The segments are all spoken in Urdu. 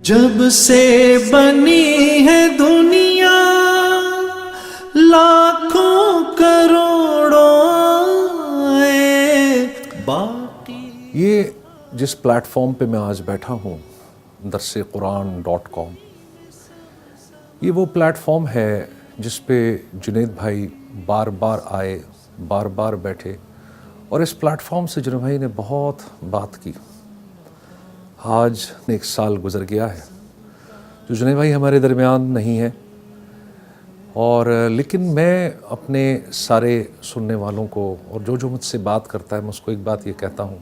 جب سے بنی ہے دنیا لاکھوں کروڑوں باقی. یہ جس پلیٹ فارم پہ میں آج بیٹھا ہوں درسقرآن.com، یہ وہ پلیٹ فارم ہے جس پہ جنید بھائی بار بار آئے، بار بار بیٹھے، اور اس پلیٹ فارم سے جنید بھائی نے بہت بات کی. آج 1 سال گزر گیا ہے جو جنید بھائی ہمارے درمیان نہیں ہے، اور لیکن میں اپنے سارے سننے والوں کو اور جو مجھ سے بات کرتا ہے میں اس کو ایک بات یہ کہتا ہوں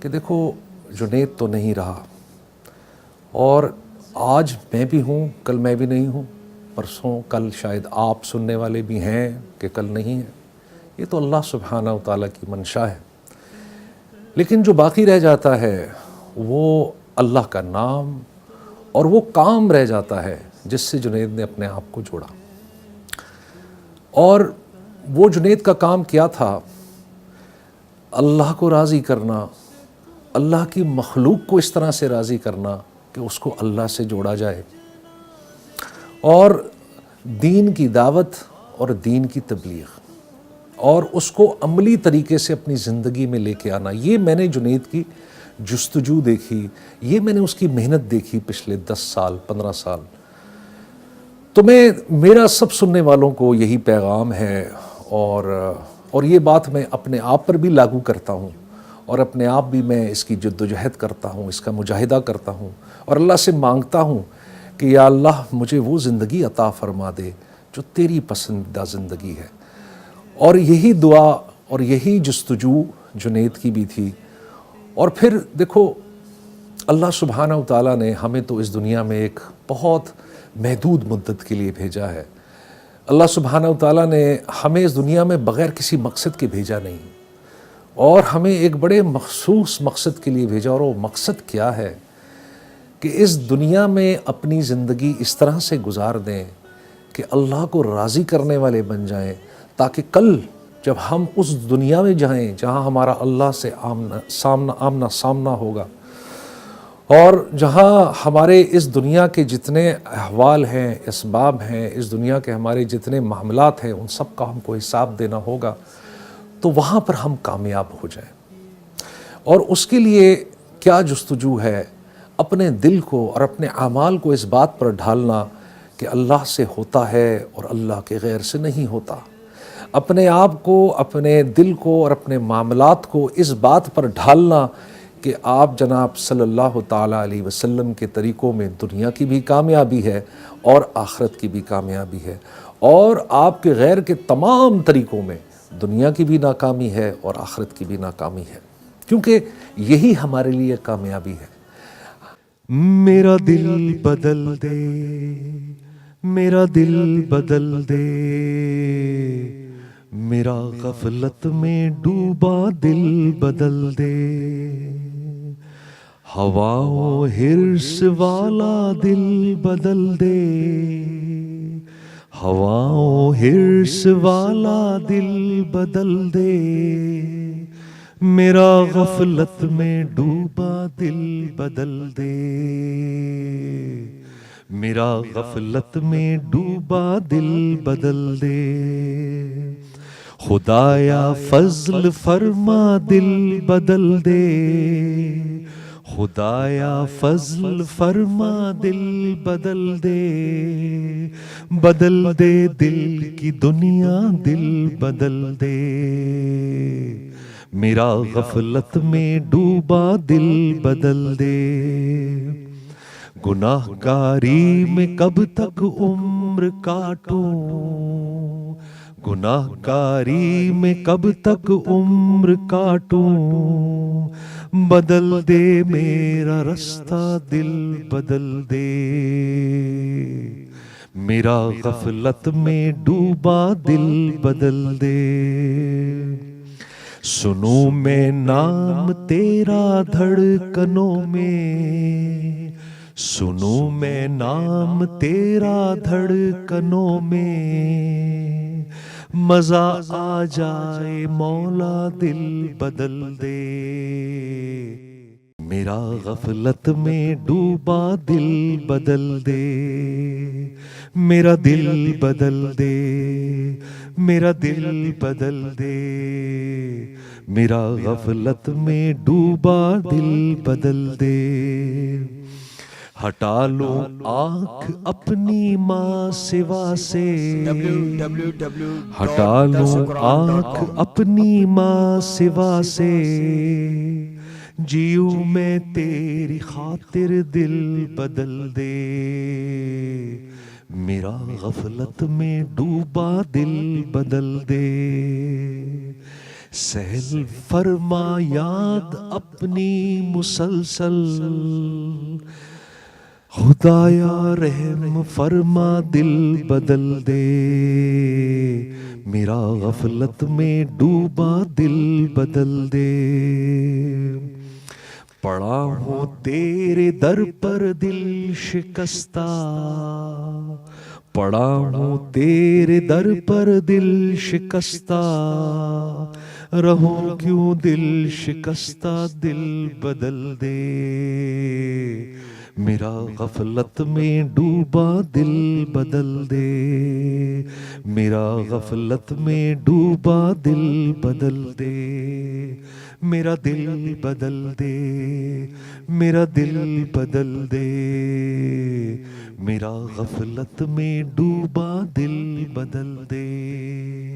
کہ دیکھو، جنید تو نہیں رہا، اور آج میں بھی ہوں، کل میں بھی نہیں ہوں، پرسوں کل شاید آپ سننے والے بھی ہیں کہ کل نہیں ہیں. یہ تو اللہ سبحانہ و تعالیٰ کی منشا ہے. لیکن جو باقی رہ جاتا ہے وہ اللہ کا نام اور وہ کام رہ جاتا ہے جس سے جنید نے اپنے آپ کو جوڑا. اور وہ جنید کا کام کیا تھا؟ اللہ کو راضی کرنا، اللہ کی مخلوق کو اس طرح سے راضی کرنا کہ اس کو اللہ سے جوڑا جائے، اور دین کی دعوت اور دین کی تبلیغ اور اس کو عملی طریقے سے اپنی زندگی میں لے کے آنا. یہ میں نے جنید کی جستجو دیکھی، یہ میں نے اس کی محنت دیکھی پچھلے 10 سال 15 سال. تو میرا سب سننے والوں کو یہی پیغام ہے، اور یہ بات میں اپنے آپ پر بھی لاگو کرتا ہوں، اور اپنے آپ بھی میں اس کی جدوجہد کرتا ہوں، اس کا مجاہدہ کرتا ہوں، اور اللہ سے مانگتا ہوں کہ یا اللہ مجھے وہ زندگی عطا فرما دے جو تیری پسندیدہ زندگی ہے. اور یہی دعا اور یہی جستجو جنید کی بھی تھی. اور پھر دیکھو، اللہ سبحانہ و تعالیٰ نے ہمیں تو اس دنیا میں ایک بہت محدود مدت کے لیے بھیجا ہے. اللہ سبحانہ و تعالیٰ نے ہمیں اس دنیا میں بغیر کسی مقصد کے بھیجا نہیں، اور ہمیں ایک بڑے مخصوص مقصد کے لیے بھیجا. اور وہ مقصد کیا ہے کہ اس دنیا میں اپنی زندگی اس طرح سے گزار دیں کہ اللہ کو راضی کرنے والے بن جائیں، تاکہ کل جب ہم اس دنیا میں جائیں جہاں ہمارا اللہ سے آمنا سامنا ہوگا، اور جہاں ہمارے اس دنیا کے جتنے احوال ہیں، اسباب ہیں، اس دنیا کے ہمارے جتنے معاملات ہیں، ان سب کا ہم کو حساب دینا ہوگا، تو وہاں پر ہم کامیاب ہو جائیں. اور اس کے لیے کیا جستجو ہے؟ اپنے دل کو اور اپنے اعمال کو اس بات پر ڈھالنا کہ اللہ سے ہوتا ہے اور اللہ کے غیر سے نہیں ہوتا. اپنے آپ کو، اپنے دل کو اور اپنے معاملات کو اس بات پر ڈھالنا کہ آپ جناب صلی اللہ تعالیٰ علیہ وسلم کے طریقوں میں دنیا کی بھی کامیابی ہے اور آخرت کی بھی کامیابی ہے، اور آپ کے غیر کے تمام طریقوں میں دنیا کی بھی ناکامی ہے اور آخرت کی بھی ناکامی ہے، کیونکہ یہی ہمارے لیے کامیابی ہے. میرا دل بدل دے، میرا دل بدل دے، میرا غفلت میں ڈوبا دل بدل دے، ہواؤں حرص والا دل بدل دے، ہواؤں حرص والا دل بدل دے، میرا غفلت میں ڈوبا دل بدل دے، میرا غفلت میں ڈوبا دل بدل دے. خدایا فضل فرما دل بدل دے، خدایا فضل فرما دل بدل دے، بدل دے دل کی دنیا دل بدل دے، میرا غفلت میں ڈوبا دل بدل دے. گناہ کاری میں کب تک عمر کاٹوں، گناہ کاری میں کب تک عمر کاٹوں، بدل دے میرا رستہ دل بدل دے، میرا غفلت میں ڈوبا دل بدل دے. سنوں میں نام تیرا دھڑکنوں میں، سنوں میں نام تیرا دھڑکنوں میں، مزہ آ جائے مولا دل بدل دے، میرا غفلت میں ڈوبا دل بدل دے، میرا دل بدل دے، میرا دل بدل دے، میرا غفلت میں ڈوبا دل بدل دے۔ ہٹا لو آنکھ اپنی ماں سوا سے، ہٹا لو آنکھ اپنی ماں سوا سے، جیوں میں تیری خاطر دل بدل دے، میرا غفلت میں ڈوبا دل بدل دے۔ سہل فرما یاد اپنی مسلسل، خدایا رحم فرما دل بدل دے، میرا غفلت میں ڈوبا دل بدل دے۔ پڑا ہوں تیرے در پر دل شکستہ، پڑا ہوں تیرے در پر دل شکستہ، رہوں کیوں دل شکستہ دل بدل دے، میرا غفلت میں ڈوبا دل بدل دے، میرا غفلت میں ڈوبا دل بدل دے، میرا دل بدل دے، میرا دل بدل دے، میرا غفلت میں ڈوبا دل بدل دے۔